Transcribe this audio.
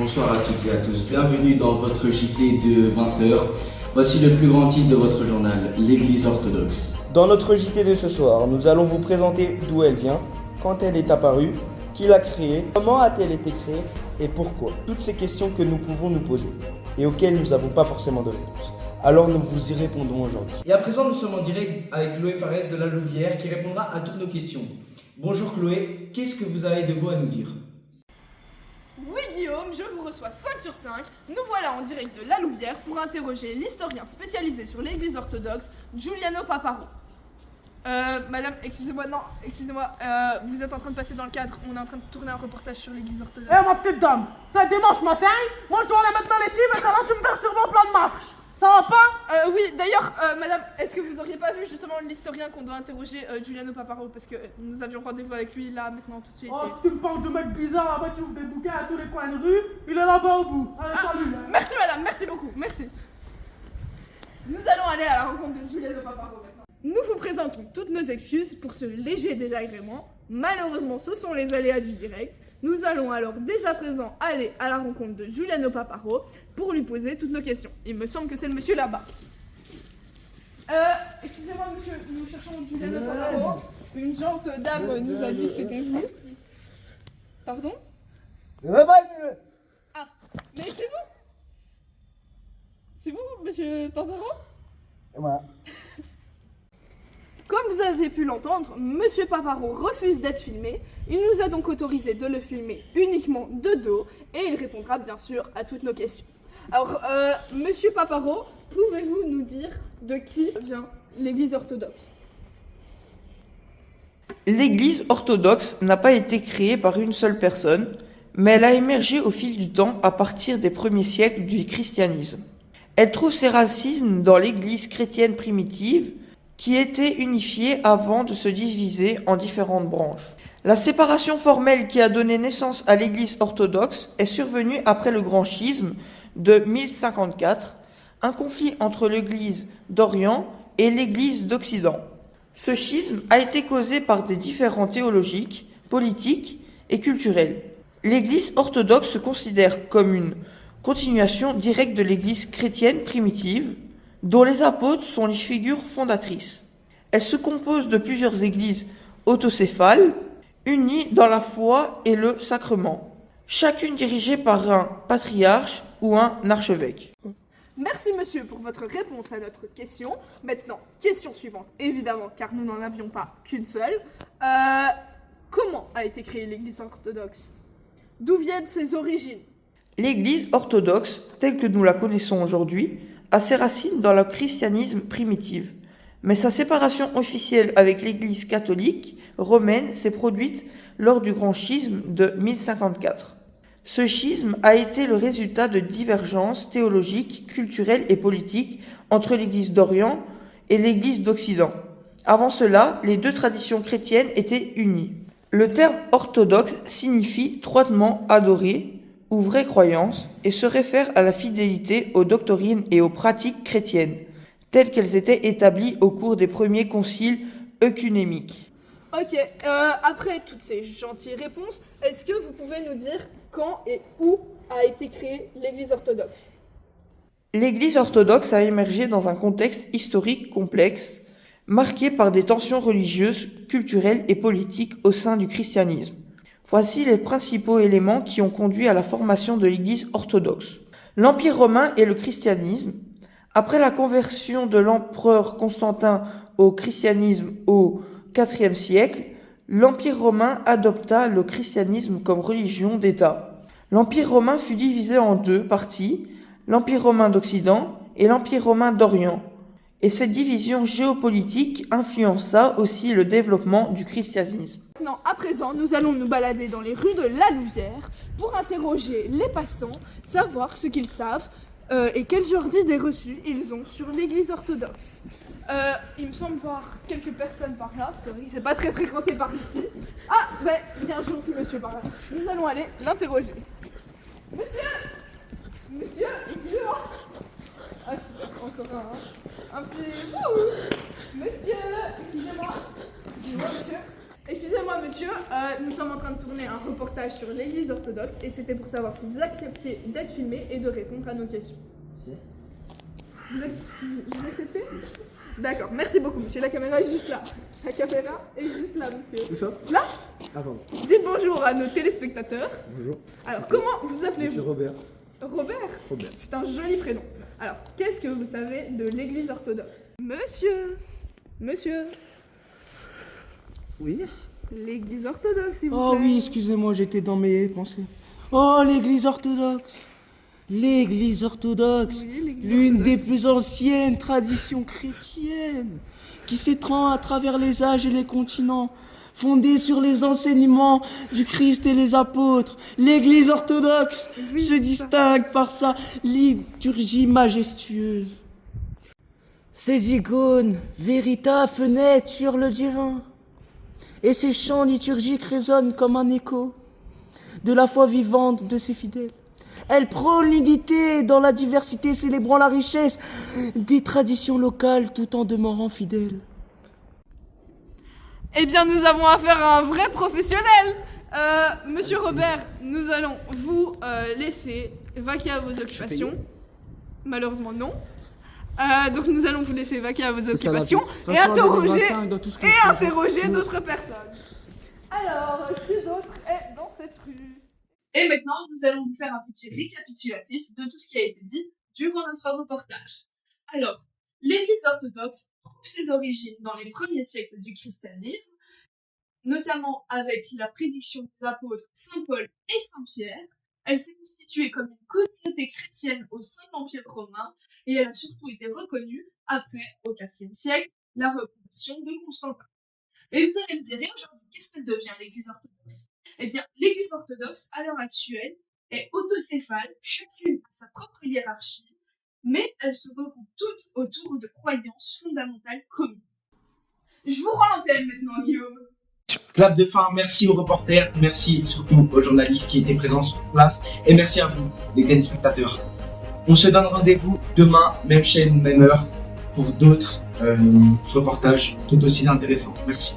Bonsoir à toutes et à tous, bienvenue dans votre JT de 20h. Voici le plus grand titre de votre journal, l'Église orthodoxe. Dans notre JT de ce soir, nous allons vous présenter d'où elle vient, quand elle est apparue, qui l'a créée, comment a-t-elle été créée et pourquoi. Toutes ces questions que nous pouvons nous poser et auxquelles nous n'avons pas forcément de réponse. Alors nous vous y répondrons aujourd'hui. Et à présent, nous sommes en direct avec Chloé Farès de La Louvière qui répondra à toutes nos questions. Bonjour Chloé, qu'est-ce que vous avez de beau à nous dire ? Oui Guillaume, je vous reçois 5 sur 5. Nous voilà en direct de La Louvière pour interroger l'historien spécialisé sur l'église orthodoxe, Giuliano Paparo. Madame, excusez-moi, vous êtes en train de passer dans le cadre, on est en train de tourner un reportage sur l'église orthodoxe. Ma petite dame, c'est dimanche matin, moi je dois aller maintenant les filles, mais ça là tu me perturbes en plan de marche. Ça va pas? Oui, d'ailleurs, madame, est-ce que vous auriez pas vu justement l'historien qu'on doit interroger, Giuliano Paparo, parce que nous avions rendez-vous avec lui là, maintenant, tout de suite. Oh, si tu me parles de mec bizarre là-bas qui ouvre des bouquins à tous les coins de rue, il est là-bas au bout. Allez, salut. Merci madame, merci beaucoup, merci. Nous allons aller à la rencontre de Giuliano Paparo maintenant. Nous vous présentons toutes nos excuses pour ce léger désagrément. Malheureusement, ce sont les aléas du direct. Nous allons alors dès à présent aller à la rencontre de Giuliano Paparo pour lui poser toutes nos questions. Il me semble que c'est le monsieur là-bas. Excusez-moi monsieur, nous cherchons Giuliano Paparo. Une gente dame nous a dit que c'était vous. Pardon? Ah, mais c'est vous? C'est vous, monsieur Paparo? Voilà. Comme vous avez pu l'entendre, Monsieur Paparo refuse d'être filmé. Il nous a donc autorisé de le filmer uniquement de dos et il répondra bien sûr à toutes nos questions. Alors, Monsieur Paparo, pouvez-vous nous dire de qui vient l'Église orthodoxe ? L'Église orthodoxe n'a pas été créée par une seule personne, mais elle a émergé au fil du temps à partir des premiers siècles du christianisme. Elle trouve ses racines dans l'Église chrétienne primitive, qui était unifiée avant de se diviser en différentes branches. La séparation formelle qui a donné naissance à l'Église orthodoxe est survenue après le Grand Schisme de 1054, un conflit entre l'Église d'Orient et l'Église d'Occident. Ce schisme a été causé par des différends théologiques, politiques et culturels. L'Église orthodoxe se considère comme une continuation directe de l'Église chrétienne primitive, dont les apôtres sont les figures fondatrices. Elle se compose de plusieurs églises autocéphales, unies dans la foi et le sacrement, chacune dirigée par un patriarche ou un archevêque. Merci monsieur pour votre réponse à notre question. Maintenant, question suivante, évidemment, car nous n'en avions pas qu'une seule. Comment a été créée l'Église orthodoxe ? D'où viennent ses origines ? L'Église orthodoxe, telle que nous la connaissons aujourd'hui, a ses racines dans le christianisme primitif, mais sa séparation officielle avec l'Église catholique romaine s'est produite lors du Grand Schisme de 1054. Ce schisme a été le résultat de divergences théologiques, culturelles et politiques entre l'Église d'Orient et l'Église d'Occident. Avant cela, les deux traditions chrétiennes étaient unies. Le terme orthodoxe signifie droitement adoré ou vraie croyance et se réfère à la fidélité aux doctrines et aux pratiques chrétiennes, telles qu'elles étaient établies au cours des premiers conciles œcuméniques. Ok, après toutes ces gentilles réponses, est-ce que vous pouvez nous dire quand et où a été créée l'Église orthodoxe ? L'Église orthodoxe a émergé dans un contexte historique complexe, marqué par des tensions religieuses, culturelles et politiques au sein du christianisme. Voici les principaux éléments qui ont conduit à la formation de l'Église orthodoxe. L'Empire romain et le christianisme. Après la conversion de l'empereur Constantin au christianisme au IVe siècle, l'Empire romain adopta le christianisme comme religion d'État. L'Empire romain fut divisé en deux parties, l'Empire romain d'Occident et l'Empire romain d'Orient. Et cette division géopolitique influença aussi le développement du christianisme. Maintenant, à présent, nous allons nous balader dans les rues de La Louvière pour interroger les passants, savoir ce qu'ils savent et quel genre d'idées reçues ils ont sur l'Église orthodoxe. Il me semble voir quelques personnes par là, c'est vrai que c'est pas très fréquenté par ici. Ah, ben, il y a un gentil monsieur par là. Nous allons aller l'interroger. Monsieur, excusez-moi. Ah super, encore un petit... Wouhou. Monsieur, excusez-moi. Excusez-moi monsieur. Excusez-moi monsieur, nous sommes en train de tourner un reportage sur l'église orthodoxe et c'était pour savoir si vous acceptiez d'être filmé et de répondre à nos questions. Vous acceptez? D'accord, merci beaucoup monsieur, la caméra est juste là. La caméra est juste là monsieur. Où ça? Là? Ah pardon. Dites bonjour à nos téléspectateurs. Bonjour. Alors comment vous appelez-vous? Monsieur Robert. Robert? Robert. C'est un joli prénom. Alors, qu'est-ce que vous savez de l'église orthodoxe? Monsieur? Monsieur? Oui. L'église orthodoxe, s'il vous plaît. Oh oui, excusez-moi, j'étais dans mes pensées. Oh, l'église orthodoxe. L'église orthodoxe. Oui, l'église L'une orthodoxe. des plus anciennes traditions chrétiennes qui s'étend à travers les âges et les continents, fondée sur les enseignements du Christ et les apôtres. L'église orthodoxe Oui, se c'est distingue par sa liturgie majestueuse. Ses icônes, véritables fenêtres sur le divin, et ses chants liturgiques résonnent comme un écho de la foi vivante de ses fidèles. Elle prône l'unité dans la diversité, célébrant la richesse des traditions locales tout en demeurant fidèle. Eh bien, nous avons affaire à un vrai professionnel. Monsieur Robert, nous allons vous laisser vaquer à vos occupations. Malheureusement, non. Donc, nous allons vous laisser vaquer à vos occupations et interroger d'autres personnes. Alors, qui d'autre est dans cette rue? Et maintenant, nous allons vous faire un petit récapitulatif de tout ce qui a été dit durant notre reportage. Alors, l'Église orthodoxe trouve ses origines dans les premiers siècles du christianisme, notamment avec la prédiction des apôtres Saint Paul et Saint Pierre. Elle s'est constituée comme une communauté chrétienne au sein de l'Empire romain et elle a surtout été reconnue après, au IVe siècle, la reconversion de Constantin. Et vous allez me dire, et aujourd'hui, qu'est-ce qu'elle devient l'Église orthodoxe? Eh bien, l'Église orthodoxe, à l'heure actuelle, est autocéphale, chacune a sa propre hiérarchie, mais elles se regroupent toutes autour de croyances fondamentales communes. Je vous rends l'antenne maintenant, Guillaume. Clap de fin, merci aux reporters, merci surtout aux journalistes qui étaient présents sur place et merci à vous, les téléspectateurs. On se donne rendez-vous demain, même chaîne, même heure, pour d'autres reportages tout aussi intéressants. Merci.